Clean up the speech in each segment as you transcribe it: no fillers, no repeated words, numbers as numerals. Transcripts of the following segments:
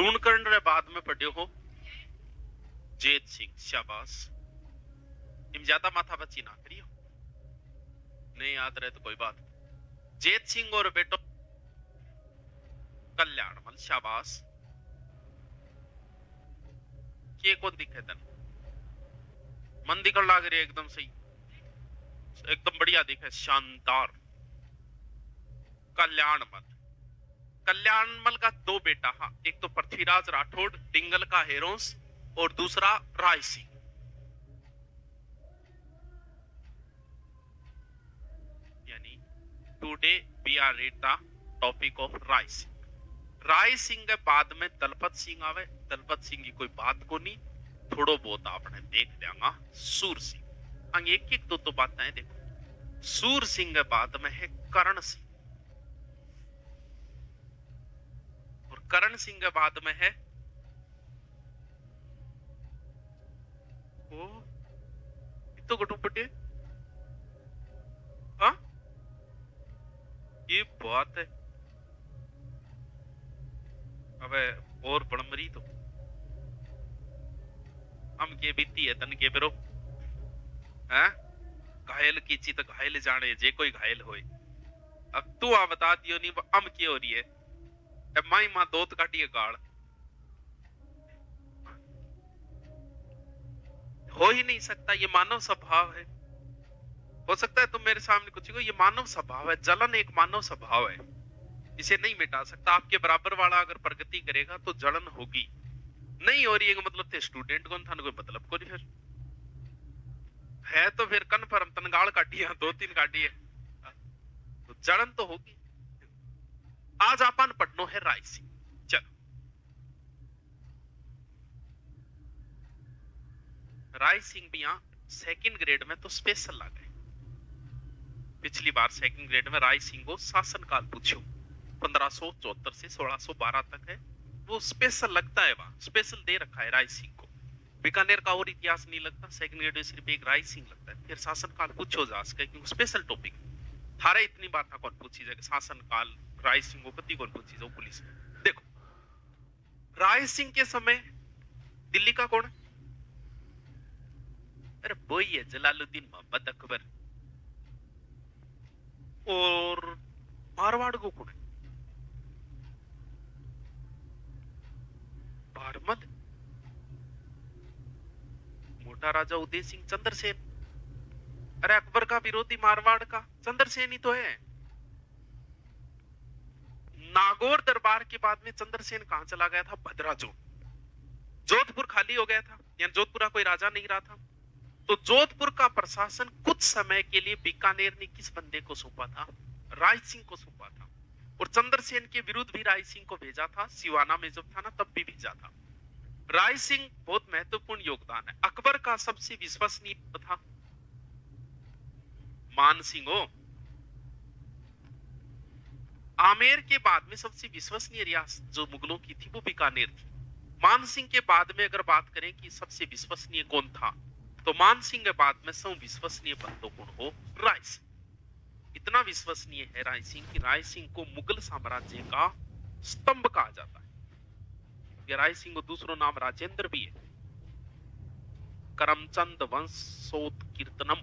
लूणकरण रे बाद में पढ़ियो हो जेत सिंह, शाबाश। इम ज्यादा माथा बच्ची ना करियो, नहीं याद रहे तो कोई बात। जेत सिंह और बेटो कल्याणमल, शाबाश। के कौन दिखे तन मन दिखण लाग रही है, एकदम सही, एकदम बढ़िया दिखे, शानदार। कल्याणमल, कल्याणमल का दो बेटा, हाँ, एक तो पृथ्वीराज राठौड़ डिंगल का हेरोस और दूसरा राय सिंह। यानी today we are read the topic of Rai Singh. Rai Singh के बाद में दलपत सिंह आवे। दलपत सिंह की कोई बात को नहीं, थोड़ो बहुत आपने देख लिया। सूर सिंह, एक एक दो बातें देखो। सूर सिंह के बाद में है करण सिंह, और करण सिंह के बाद में है ओ तो गटुपटे। हाँ, ये बात है। अबे और बड़मरी तो हम के बीती है तन के बिरो हैं, घायल की चित घायल जाने जे कोई घायल होए। अब तू आ बता दियो नहीं हम की हो रही है, अब माई मां दोत काटी है गाल, हो ही नहीं सकता, ये मानव स्वभाव है। हो सकता है तुम मेरे सामने कुछ को, ये मानव स्वभाव है, जलन एक मानव स्वभाव है, इसे नहीं मिटा सकता। आपके बराबर वाला अगर प्रगति करेगा तो जलन होगी। नहीं हो रही है मतलब थे स्टूडेंट को था कोई मतलब को नहीं, फिर है तो फिर कन्फर्म तनगाड़ काटी है, दो तीन काटी है, तो जलन तो होगी। आज अपन पढ़नो है राय सिंह। चलो, राय सिंह भी यहां सेकंड ग्रेड में तो स्पेशल आ गए। पिछली बार सेकंड ग्रेड में राय सिंह को शासनकाल पूछो 1574 से 1612 तक है, वो स्पेशल लगता है, वहां स्पेशल दे रखा है राय सिंह को। बीकानेर का और इतिहास नहीं लगता, सेकंड ग्रेड में सिर्फ एक राय सिंह लगता है। फिर शासनकाल पूछो जा सके क्योंकि स्पेशल टॉपिक थारे इतनी बात था कौन पूछी जाए, शासनकाल राय सिंह को कति कौन पूछी जाओ पुलिस में। देखो, राय सिंह के समय दिल्ली का कौन है? अरे वही है जलालुद्दीन मोहम्मद अकबर। और मारवाड़ को कौन है? बारमद, मोटा राजा उदय सिंह चंद्रसेन। अरे अकबर का विरोधी मारवाड़ का चंद्रसेन ही तो है। नागौर दरबार के बाद में चंद्रसेन कहां चला गया था? भद्राजोड़। जोधपुर खाली हो गया था, यानी जोधपुर का कोई राजा नहीं रहा था, तो जोधपुर का प्रशासन कुछ समय के लिए बीकानेर ने किस बंदे को सौंपा था? राय सिंह को सौंपा था। और चंद्रसेन के विरुद्ध भी राय सिंह को भेजा था, सिवाना में जब था ना तब भी भेजा था। राय सिंह बहुत महत्वपूर्ण योगदान है। अकबर का सबसे विश्वसनीय था मान सिंह हो। आमेर के बाद में सबसे विश्वसनीय रियासत जो मुगलों की थी वो बीकानेर थी। मान सिंह के बाद में अगर बात करें कि सबसे विश्वसनीय कौन था, तो मान सिंह के बाद में सब विश्वसनीय बंदो कौन हो? राय सिंह। इतना विश्वसनीय है राय सिंह कि राय सिंह को मुगल साम्राज्य का स्तंभ कहा जाता है। राय सिंह को दूसरा नाम राजेंद्र भी है। करमचंद वंशोत्कीर्तनम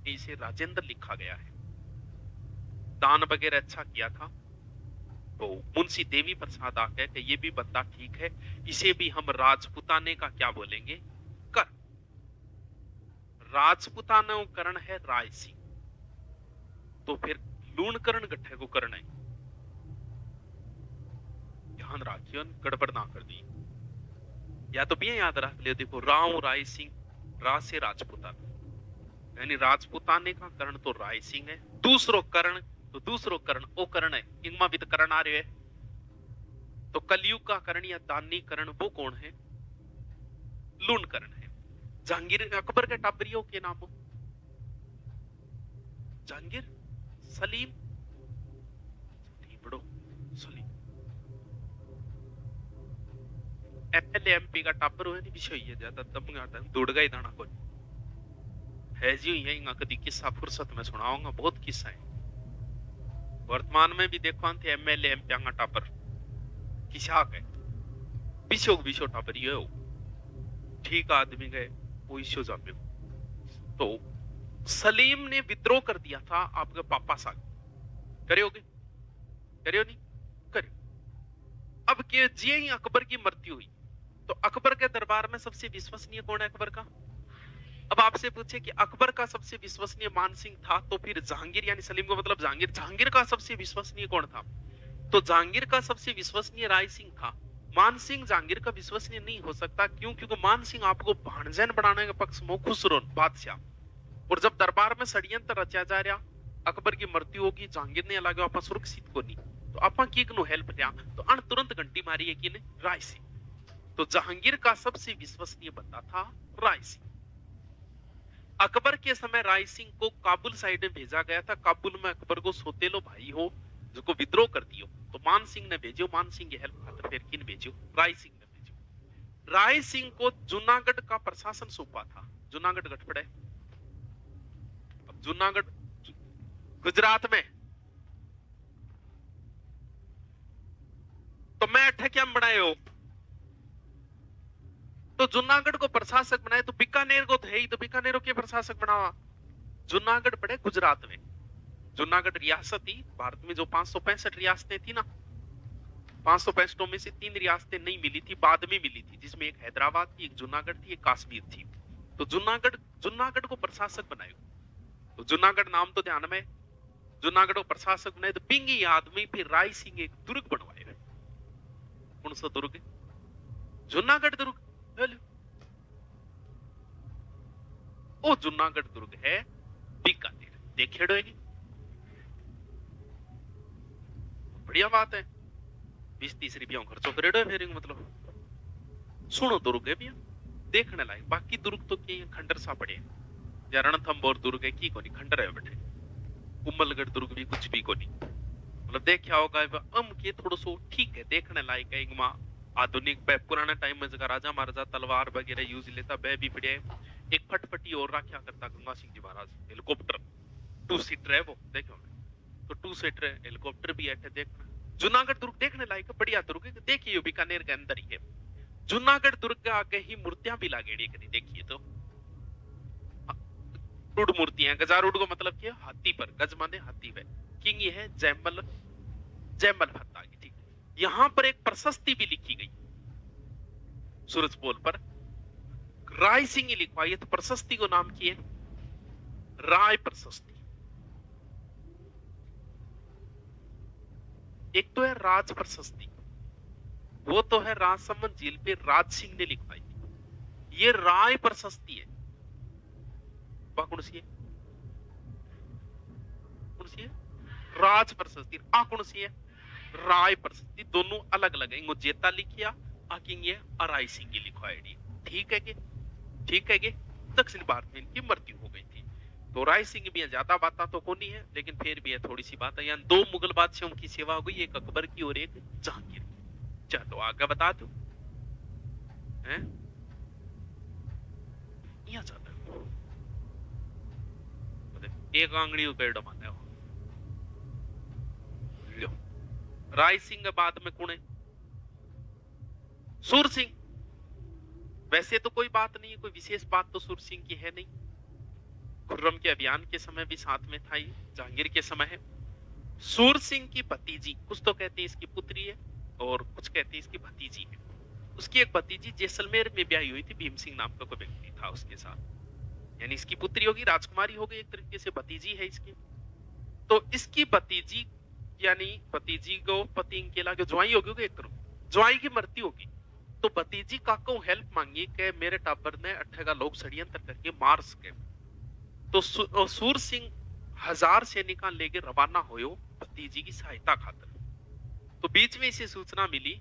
इसे राजेंद्र लिखा गया है। दान वगैरह अच्छा किया था। तो मुंशी देवी प्रसाद आ गए कि ये भी बंदा ठीक है, इसे भी हम राजपुताने का क्या बोलेंगे? कर। राजपुताना करण है राय सिंह, तो फिर लूणकरण गठे को करण है। ध्यान रखियो, गड़बड़ ना कर दी। या तो भी याद रख लियो, देखो राव राय सिंह, रा से राजपुताना, यानी राजपुताने का करण तो राय सिंह है। दूसरो करण तो दूसरो करण ओ करण है, इनमें भी तो करण आ रहे है। तो कलयुग का करण या दानी करण वो कौन है? लूणकरण है। जहांगीर अकबर के टाबरियों के नाम हो? जहांगीर, सलीम, बड़ो सलीम। एमएलए एमपी का टाबर हो नहीं विषय है, ज्यादा दम गाता दौड़ गई दाना को है जी। यही कभी किस्सा फुर्सत में सुनाऊंगा, बहुत किस्सा है। वर्तमान में भी देखो एमएलए एमपी टापर किसा है। विशोक विशो टाबरियो ठीक आदमी गए वो इशो जामे। तो सलीम ने विद्रोह कर दिया था आपके पापा साथ, करियोगे करियो नहीं करियो। अब के जी ही अकबर की मृत्यु हुई तो अकबर के दरबार में सबसे विश्वसनीय कौन है अकबर का? अब आपसे पूछे कि अकबर का सबसे विश्वसनीय मान सिंह था तो फिर जहांगीर यानी सलीम को मतलब जहांगीर, जहांगीर का सबसे विश्वसनीय कौन था? तो जहांगीर का सबसे विश्वसनीय राय सिंह था। मान सिंह जहांगीर का विश्वसनीय नहीं हो सकता, क्यों? क्योंकि मान सिंह आपको भाणजन बनाने के पक्ष में खुसरो बादशाह, और जब दरबार में षड्यंत्र रचा जा रहा, अकबर की मृत्यु होगी, जहांगीर ने लगे आप सुरक्षित को नहीं, तो आपा की नु हेल्प लिया तो अन तुरंत घंटी मारी है कि ने राय सिंह। तो जहांगीर का सबसे विश्वसनीय बंदा था राय सिंह। अकबर के समय राय सिंह को काबुल साइड में भेजा गया था, काबुल में अकबर को सोतेलो भाई हो जो विद्रोह कर दियो, तो मान सिंह ने भेजो, मान सिंह की हेल्प खातर फिर किन भेजो? राय सिंह ने भेजो। राय सिंह को जूनागढ़ का प्रशासन सौंपा था। जूनागढ़ गठपड़े, अब जूनागढ़ गुजरात में, तो मैं अठे क्या बनाए हो? तो जूनागढ़ को प्रशासक बनाए, तो बीकानेर को थे ही, तो बीकानेर के प्रशासक बनावा। जूनागढ़ पड़े गुजरात में। जूनागढ़ रियासत थी भारत में, जो 565 रियासतें थी ना, 565 में से 3 रियासतें नहीं मिली थी, बाद में मिली थी, जिसमें एक हैदराबाद थी, एक जूनागढ़ थी, एक कश्मीर थी। तो जूनागढ़ को प्रशासक बनाए। तो जूनागढ़ नाम तो ध्यान में, जूनागढ़ को प्रशासक बनाए, तो पिंगी आदमी फिर राय सिंह एक दुर्ग बनवाए। कौन सा दुर्ग? जूनागढ़ दुर्ग। ओ जूनागढ़ दुर्ग है बीकानेर, देखेड़ो है, बढ़िया बात है। 20-30 रुपया खर्चो करेड़ो है फिर, मतलब सुनो दुर्ग है भैया, देखने लायक। बाकी दुर्ग तो क्या खंडर सा पड़े, या रणथंभौर दुर्ग है की कोनी, खंडर है बेटे। कुंभलगढ़ दुर्ग भी कुछ भी कोनी, मतलब देखा होगा अम के थोड़ा सो ठीक है, देखने लायक है। एक आधुनिक पुराने टाइम में जगह राजा महाराजा तलवार वगैरह यूज लेता, वह भी पड़े। एक फटफटी और रखा करता गंगा सिंह जी महाराज, हेलीकॉप्टर 2 सीटर है वो, देखो तो 2 सीटर हेलीकॉप्टर भी है। देखना जूनागढ़ दुर्ग देखने लायक बढ़िया दुर्ग है, देखिए बीकानेर के अंदर ही है। जूनागढ़ दुर्ग के आगे ही मूर्तियां भी लागेड़ी करी, देखिए तो रूड मूर्तियां। गजारूड को मतलब क्या? हाथी पर, गज माने हाथी पे। किंग ये है जयमल, जयमल भत्ता की, ठीक है। यहां पर एक प्रशस्ति भी लिखी गई सूरजपोल पर, राय सिंह लिखवाई है, तो प्रशस्ति को नाम किए राय प्रशस्ति। एक तो है राज प्रशस्ति, वो तो है राजसमंद झील पे राज सिंह ने लिखवाई थी। ये राय प्रशस्ति है, कौन सी है? कौन सी है? राज प्रशस्ति। आ कौन सी है? राय प्रशस्ति। दोनों अलग अलग है, इनको जेता लिखिया, आकिंग ये अराय सिंह की लिखवाई। ठीक है कि ठीक है कि दक्षिण भारत में इनकी मृत्यु हो गई थी। तो राय सिंह भी ज्यादा बात तो कौन है, लेकिन फिर भी है थोड़ी सी बात है। यहाँ 2 मुगल बादशाहों की सेवा हो गई, एक अकबर की और एक जहांगीर की। चलो आगे बता दो, हैं यहाँ जाता है एक आंगड़ी पेड़ माने हो। लो राय सिंह के बाद में कौन है? सूर सिंह। वैसे तो कोई बात नहीं है, कोई विशेष बात तो सूर सिंह की है नहीं। खुर्रम के अभियान के समय भी साथ में था, ये जहांगीर के समय है। सूर सिंह की भतीजी, कुछ तो कहते हैं इसकी पुत्री है और कुछ कहते हैं इसकी भतीजी है। उसकी एक भतीजी जैसलमेर में ब्याही हुई थी, भीम सिंह नाम का कोई व्यक्ति था उसके साथ, यानी इसकी पुत्री होगी, राजकुमारी होगी, एक तरीके से भतीजी है इसकी। तो इसकी भतीजी यानी भतीजी को पति के लागे ज्वाई होगी, एक तरफ ज्वाई की मृत्यु होगी, तो भतीजी काको हेल्प मांगी कि मेरे टाबर ने अठेगा लोग षड्यंत्र करके मार सके। तो सूर सिंह 1000 सैनिका लेके रवाना होयो भतीजी की सहायता खातिर। तो बीच में इसे सूचना मिली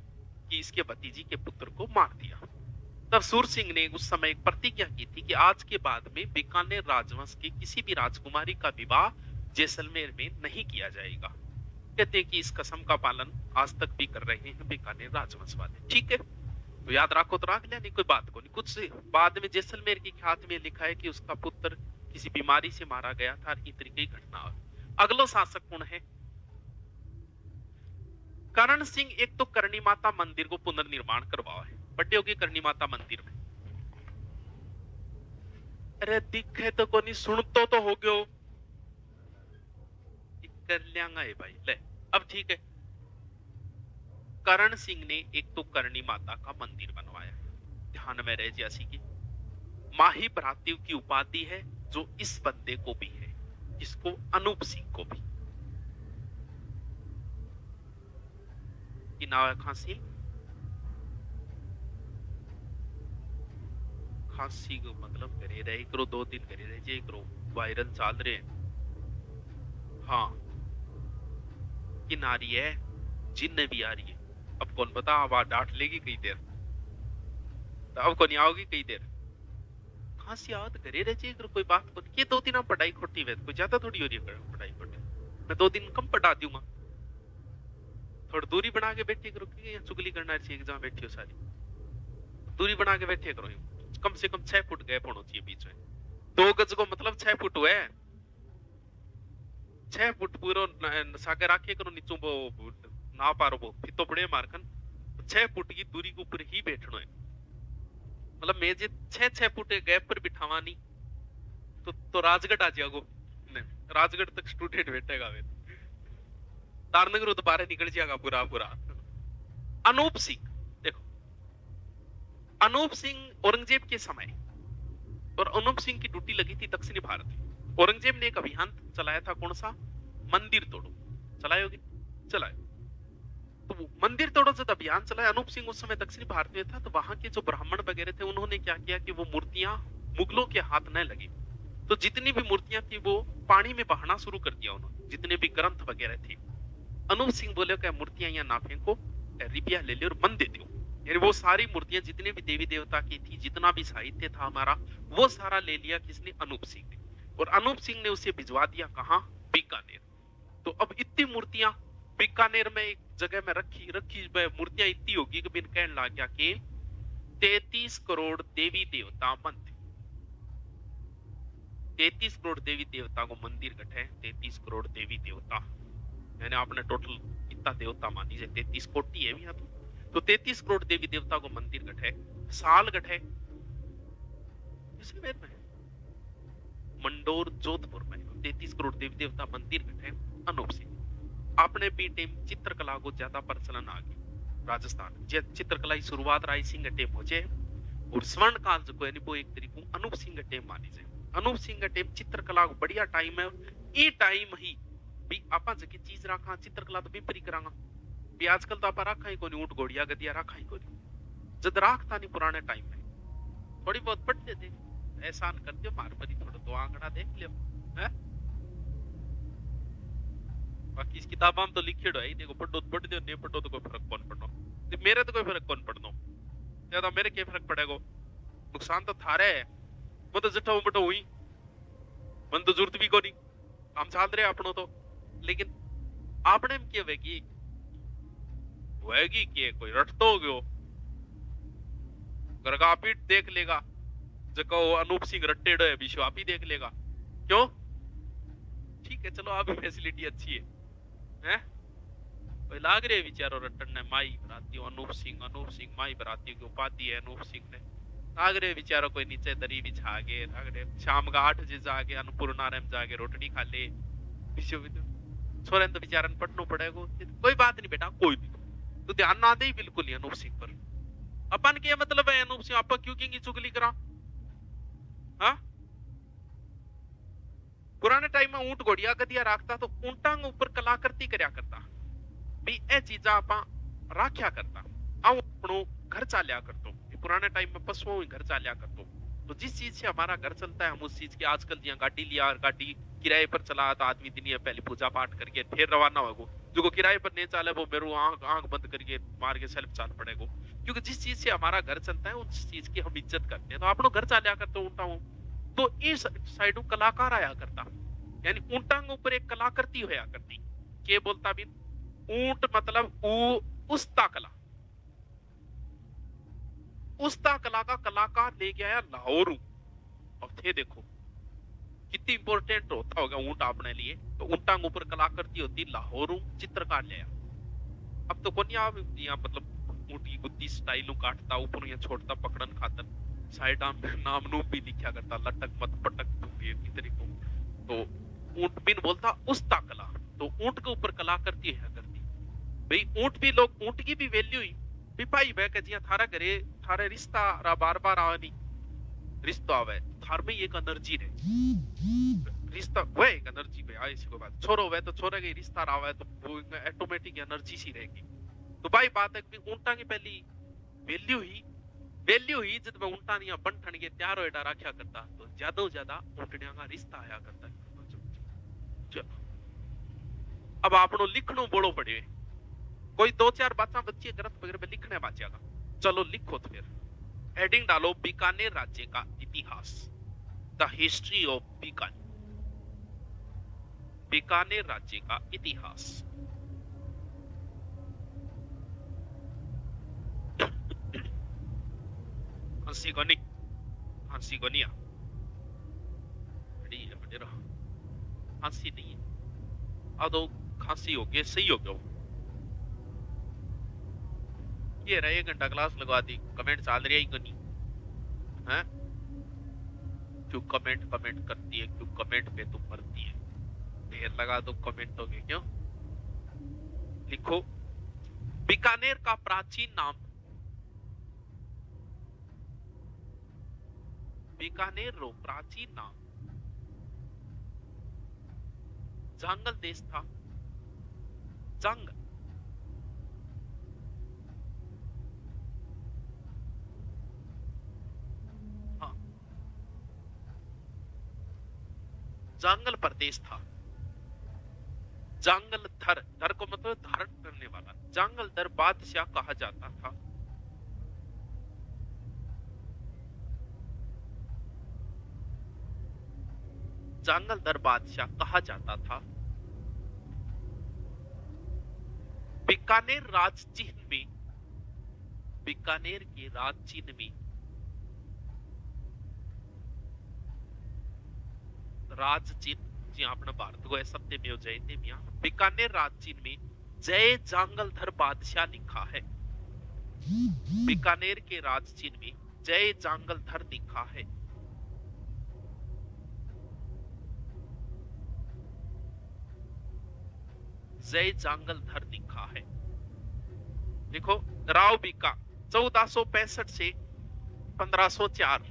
कि इसके भतीजी के पुत्र को मार दिया। तब सूर सिंह ने उस समय एक प्रतिज्ञा की थी कि आज के बाद में बीकानेर राजवंश की किसी भी राजकुमारी का विवाह जैसलमेर में नहीं किया जाएगा। कहते हैं कि इस कसम का पालन आज तक भी कर रहे हैं बीकानेर राजवंश वाले। ठीक है, तो याद रखो तो रख लिया, नहीं कोई बात को नहीं। कुछ बाद में जैसलमेर की ख्यात में लिखा है कि उसका पुत्र किसी बीमारी से मारा गया था, इस तरीके की घटना। अगलो शासक कौन है? करण सिंह एक तो करणी माता मंदिर को पुनर्निर्माण करवाओ है, बड़े होगी करणी माता मंदिर में। अरे दिखे तो कोनी, सुनतो तो हो गयो, कर लियांगा ये भाई ले। अब ठीक है, करण सिंह ने एक तो करणी माता का मंदिर बनवाया, ध्यान में रहे जैसी की माही भ्रातृ की उपाधि है जो इस बंदे को भी है, जिसको अनूप सिंह को भी। की नाम है खांसी, खांसी को मतलब करे रहे करो, 2 दिन करे रहे जे करो, वायरल चल रहे हैं। हाँ कि नारी है, जिन्न भी आ रही है। अब कौन पता आवाज डांट लेगी कई देर, तो अब कौन आओगी कई देर। खांसी आओ तो करे रहे जे करो, कोई बात को ये 2 दिन पढ़ाई खोटी है, कोई ज्यादा थोड़ी हो रही है पढ़ाई खोटी। मैं 2 दिन कम पढ़ा दूंगा, थोड़ी दूरी बना के बैठी करो, कि चुगली करना चाहिए जहां बैठी हो सारी दूरी बना के बैठे करो। कम से कम 6 फुट गैप होना चाहिए बीच में, 2 गज को मतलब 6 फुट हुए, 6 फुट पूरा सागे राखे करो, नीचो वो ना पारो वो फिर तो बड़े मारकन 6 फुट की दूरी के ऊपर ही बैठना है। मतलब मैं जे 6 फुट गैप पर बिठावा नहीं तो राजगढ़ आ जाओ, राजगढ़ तक स्टूडेंट बैठेगा, वे तारनगर तो बाहर निकल जाएगा पूरा पूरा। अनूप सिंह देखो, अनूप सिंह औरंगजेब के समय, और अनूप सिंह की ड्यूटी लगी थी दक्षिणी भारत में। औरंगजेब ने एक अभियान चलाया था, कौन सा, मंदिर तोड़ो, चलायोगे, चलायो। तो मंदिर तोड़ो जब अभियान चलाया, अनूप सिंह उस समय दक्षिणी भारत में था, तो वहां के जो ब्राह्मण वगैरह थे उन्होंने क्या किया कि वो मूर्तियां मुगलों के हाथ न लगी, तो जितनी भी मूर्तियां थी वो पानी में बहाना शुरू कर दिया उन्होंने, जितने भी ग्रंथ वगैरह थे। अनूप सिंह बोले कि मूर्तियां यहाँ ना फेंको, रुपया ले लो और मन दे दो। यानी वो सारी मूर्तियां जितने भी देवी देवता की थी, जितना भी साहित्य था हमारा, वो सारा ले लिया किसने, अनूप सिंह ने। और अनूप सिंह ने उसे भिजवा दिया कहां, बीकानेर। तो अब इतनी मूर्तियां बीकानेर में एक जगह में रखी मूर्तियां इतनी होगी कि बिन कहने लग गया कि 33 करोड़ देवी देवता मंदिर, 33 करोड़ देवी देवता को मंदिर गठे, 33 करोड़ देवी देवता, मैंने आपने टोटल इतना देवता मानी जाए 33 कोटि है भी यहाँ तो 33 करोड़ देवी देवता को मंदिर गठे, साल गठे इसी में मंडोर जोधपुर में 33 करोड़ देवी देवता मंदिर गठे। अनूप सिंह आपने भी टेम चित्रकला को ज्यादा प्रचलन आ गई राजस्थान, चित्रकला की शुरुआत राय सिंह टेम हो जाए, और स्वर्ण काल जो है वो एक तरीको अनूप सिंह टेम मानी जाए। अनूप सिंह टेम चित्रकला को बढ़िया टाइम है, ई टाइम ही भी आपा जकी चीज रखा चित्रकला तो विपरी करांगा भी, आजकल तो आपा रखा ही कोनी, ऊंट घोड़िया गदिया रखा ही कोनी, जद राखता नहीं पुराने टाइम में, थोड़ी बहुत पढ़ लेते, एहसान कर दियो मार परी, थोड़ा 2 आंकड़ा देख लियो है। बाकी इस किताब में तो लिखे है, देखो पढ़ो तो पढ़ दियो, नहीं पढ़ो तो कोई फर्क कौन पड़नो, मेरे तो कोई फर्क कौन पड़नो, ज्यादा मेरे क्या फर्क पड़ेगा, नुकसान तो थारे है, मैं तो जट्ठा बटो हुई, मन तो जरूरत भी कोनी, काम चल रहे अपनों तो, लेकिन आपने क्या वेगी कि कोई रट तो हो गयो, गरगा पीठ देख लेगा, जको अनूप सिंह रट्टेड है विश्व आप ही देख लेगा, क्यों, ठीक है चलो आप फैसिलिटी अच्छी है कोई लाग रहे विचारो रट्टन ने, माई बराती अनूप सिंह माई बराती की उपाधि है अनूप सिंह ने, लाग रहे विचारो कोई नीचे दरी बिछा के, लाग रहे शाम का 8 बजे जाके अन्नपूर्णा में जाके रोटी खा ले, छोरे तो बेचारा पढ़ना पड़ेगा, कोई बात नहीं बेटा, कोई नहीं, तो ध्यान ना दे बिल्कुल ही अनूप सिंह पर, अपन क्या मतलब है अनूप सिंह, आप क्यों की चुगली करा, हाँ पुराने टाइम में ऊंट घोड़िया गदिया रखता तो ऊंटा ऊपर कलाकृति करया करता भी, ए चीजा आप राख्या करता, आओ अपनो घर चालिया करतो, पुराने टाइम में पशुओं घर चालिया करतो, तो जिस चीज से हमारा घर चलता है हम उस चीज की, आजकल जिया गाड़ी लिया, गाड़ी किराए पर चला तो आदमी दिन पहले पूजा पाठ करके फिर रवाना होगो, जो किराए पर नहीं चाले वो मेरे आंख बंद करके मार के सेल्फ चाल पड़ेगा, क्योंकि जिस चीज से हमारा घर चलता है उस चीज की हम इज्जत करते हैं, तो अपनो घर चालिया करते ऊंटा हूं, तो इस साइड कलाकार आया करता, यानी ऊंटा ऊपर एक कलाकृति होया करती, के बोलता भी ऊंट मतलब उस्ता कला, उस्ता कला का कलाकार ले गया लाहौर, अब थे देखो कितनी इंपॉर्टेंट होता होगा ऊंट अपने लिए, तो ऊंटा ऊपर कलाकृति होती लाहौर चित्रकार ले, अब तो कोनी आप यहाँ मतलब ऊँट की गुद्दी स्टाइल काटता ऊपर यहाँ छोड़ता पकड़न खातर साइड नाम नूम भी लिखा करता लटक मत पटक दूंगे इतने को। तो ऊँट बिन बोलता उस्ता कला, तो ऊँट के ऊपर कला करती है करती भाई ऊँट भी लोग ऊँट की भी वैल्यू ही भी पाई वह के जिया थारा घरे थारे रिश्ता रा बार बार आवे नहीं रिश्ता आवे थार में एक एनर्जी रहे रिश्ता वह एक एनर्जी पे आए इसी को बात छोरो वह तो छोरे के रिश्ता आवे तो वो ऑटोमेटिक एनर्जी सी रहेगी। तो भाई बात है कि ऊँटा की पहली वैल्यू ही जब मैं ऊँटा नहीं बन ठन के तैयार होएटा रखा करता तो ज्यादा ऊँटड़िया का रिश्ता आया करता। चलो अब आपनो लिखनो बोलो पड़े कोई दो चार बातें बच्ची ग्रंथ वगैरह में लिखने बाचेगा। चलो लिखो तो फिर हेडिंग डालो बीकानेर राज्य का इतिहास, the history of Bikaner, Bikaner राज्य का इतिहास। हंसी को नहीं हंसी को नहीं हंसी नहीं है अब तो खांसी हो गई सही हो गया ये रहा 1 घंटा क्लास लगवा दी कमेंट चल रही है नहीं है क्यों कमेंट करती है क्यों कमेंट पे तुम मरती है ढेर लगा दो कमेंट हो गए क्यों लिखो बीकानेर का प्राचीन नाम बीकानेर रो प्राचीन नाम जंगल देश था जंगल हाँ जंगल प्रदेश था जंगल धर को मतलब धारण करने वाला जंगल धर बादशाह कहा जाता था। जंगल धर बादशाह कहा जाता था। बीकानेर राज चिन्ह में बीकानेर के राज चिन्ह में राज चिन्ह जी अपने भारत को सत्य में जयते बीकानेर राज चिन्ह में जय जांगलधर बादशाह लिखा है। बीकानेर के राज चिन्ह में जय जांगलधर लिखा है। जय जांगलधर लिखा है। देखो राव बीका 1465 से 1504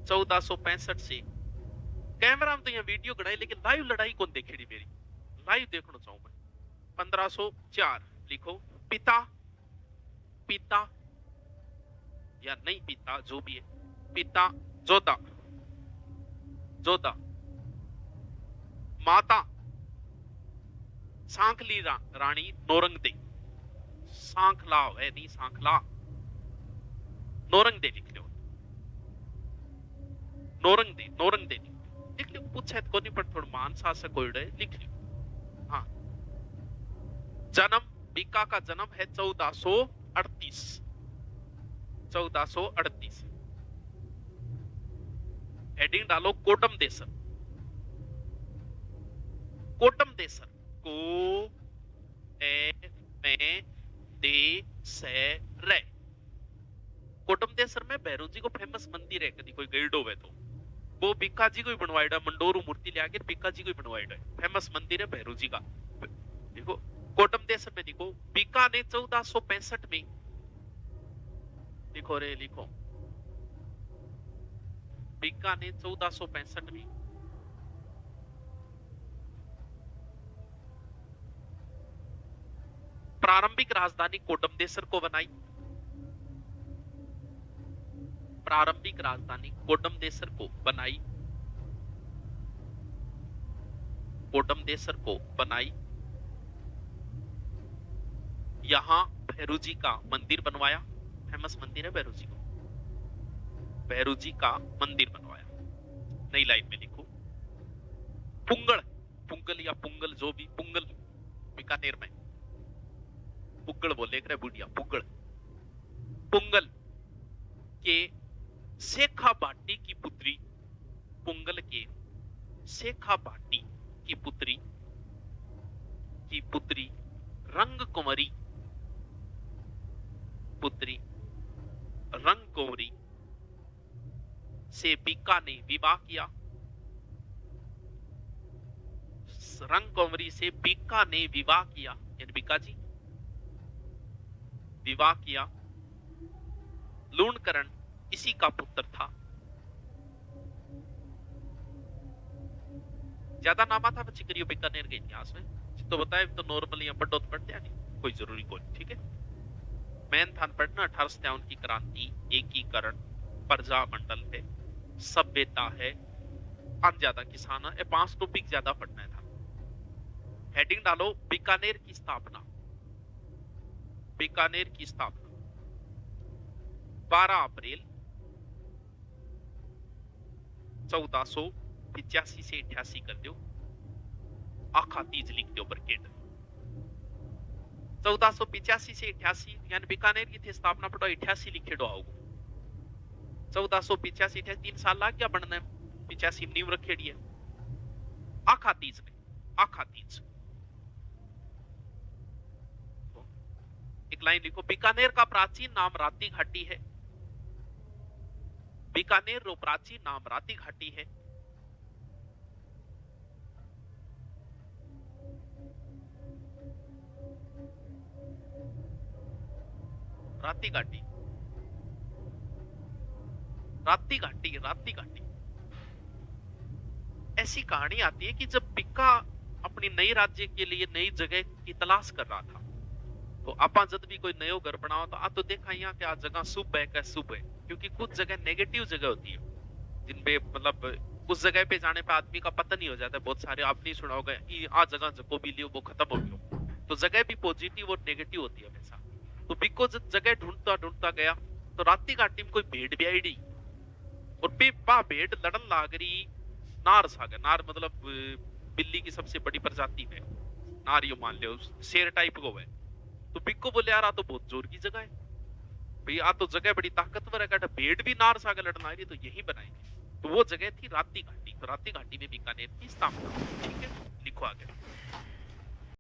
1465 से कैमरा में तो यहाँ वीडियो गढ़ाई लेकिन लाइव लड़ाई कौन देखेगी मेरी लाइव देखना चाहूं मैं 1504 लिखो पिता पिता या नहीं पिता जो भी है पिता जोधा जोधा माता सांखली रानी नौरंगदे सांखला है नहीं सांखला नौरंगदे लिख लो नौरंगदे लिख लो पूछे तो नहीं पर थोड़ा मान शासक कोई लिख लो। हाँ जन्म बीका का जन्म है 1438 1438 हेडिंग डालो कोटम देसर कोटम देसर को ए में दे से रे कोटम देसर में भैरव जी को फेमस मंदिर है कभी कोई गईडो है तो वो बीका जी को ही बनवाएगा मंडोरू मूर्ति ले आके बीका जी को ही बनवाएगा फेमस मंदिर है भैरव जी का। देखो कोटम देसर में देखो बीका ने 1465 में लिखो रे लिखो बीका ने 1465 में प्रारंभिक राजधानी कोटम देसर को बनाई। प्रारंभिक राजधानी कोटम देसर को बनाई कोटम देसर को बनाई। यहां भैरू जी का मंदिर बनवाया फेमस मंदिर है भैरू जी को भैरू जी का मंदिर बनवाया। नई लाइन में लिखो पुंगल या पुंगल जो भी पुंगल बीकानेर में पुंगल बोले बुढ़िया पुंगल के शेखा भाटी की पुत्री पुंगल के शेखा भाटी की पुत्री रंग कुंवरी पुत्री रंग कुंवरी से बीका ने विवाह किया। रंग कुंवरी से बीका ने विवाह किया, यानी बीका जी विवाह किया। लूणकरण इसी का पुत्र था। ज्यादा नामा था बच्चे करियो बीकानेर के इतिहास में तो बताए तो नॉर्मली हम पढ़ो तो पढ़ते नहीं, कोई जरूरी कोई, ठीक है। मैन थान पढ़ना 1857 की क्रांति, एकीकरण, प्रजा मंडल है, सभ्यता है, अन ज्यादा किसान है, 5 टॉपिक ज्यादा पढ़ना था। हेडिंग डालो बीकानेर की स्थापना। बीकानेर की स्थापना 12 अप्रैल 1485 से 88 कर दो, आखा तीज लिख दो ब्रैकेट। 1485 से 88 यानी बीकानेर की थी स्थापना पढ़ो, 88 लिखे दो आओगे। 1485 3 साल लग गया बनने, 85 नींव रखेड़ी है। आखा तीज ने, आखा तीज। एक लाइन लिखो, बीकानेर का प्राचीन नाम राती घाटी है। बीकानेर रो प्राचीन नाम राती घाटी है। राती घाटी, राती घाटी, राती घाटी। ऐसी कहानी आती है कि जब बीका अपनी नई राज्य के लिए नई जगह की तलाश कर रहा था, तो आपा जब भी कोई नयो घर बनाओ तो आ तो देखा यहाँ कि आ जगह शुभ है क्या शुभ है, क्योंकि कुछ जगह नेगेटिव जगह होती है जिनपे मतलब उस जगह पे जाने पे आदमी का पतन ही हो जाता है। बहुत सारे आपने सुना होगा कि आ जगह जो भी लियो वो खत्म हो गयो, तो जगह भी पॉजिटिव और नेगेटिव होती है हमेशा। तो बिको जब जगह ढूंढता ढूंढता गया तो राती घाटी में कोई भेड़ भी आई डी, और पा भेड़ लड़न लाग रही नार सागर। नार मतलब बिल्ली की सबसे बड़ी प्रजाति है नार, यो मान लो शेर टाइप को है। तो बिक्को बोले यार आ तो बहुत जोर की जगह है भाई, आ तो जगह बड़ी ताकतवर है, कहता भेड़ भी नार सागर लड़ना है तो यही बनाएंगे। तो वो जगह थी राती घाटी। तो राती घाटी में बीकानेर की स्थापना, ठीक है, लिखो आगे।